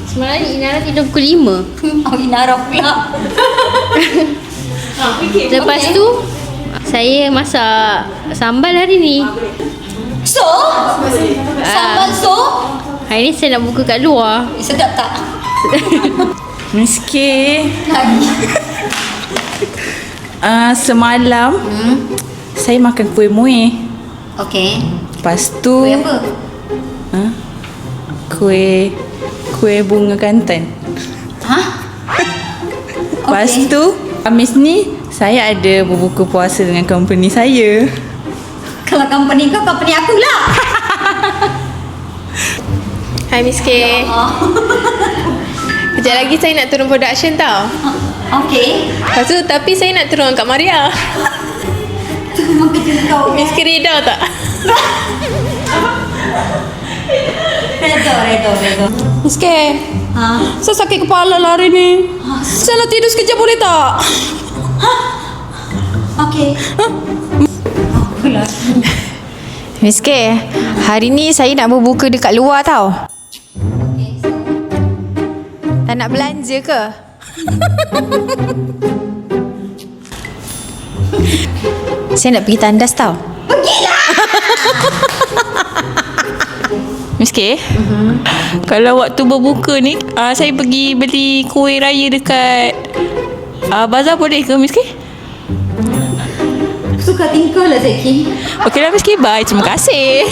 Semalam Inara tidur pukul 5. Oh, Inara pula. Lepas tu saya masak sambal hari ni. So? Sambal so? Hari ni saya nak buka kat luar. Sedap tak? Miski. Lagi. Semalam saya makan kuih muih. Okey. Lepas tu Kuih apa? Kuih bunga Kelantan. Lepas Okey. tu Khamis ni saya ada berbuka puasa dengan company saya. Kalau company kau, company aku lah. Hai Miss K. Kejap lagi saya nak turun production tau. Okey. Lepas tu tapi saya nak turun kat Maria. Tu memang kerja kau. Miss K reda tak? Redo. Miss K, Ha. saya sakit kepala lah hari ni. Saya nak tidur sekejap boleh tak? Okey. Apalah. Miss K, hari ni saya nak berbuka dekat luar tau. Tak nak belanja ke? Saya nak pergi tandas tau. Miss K, kalau waktu berbuka ni saya pergi beli kuih raya dekat bazar boleh ke Miss K? Suka tingkah lah Zeki. Okeylah Miss K, bye. Terima kasih.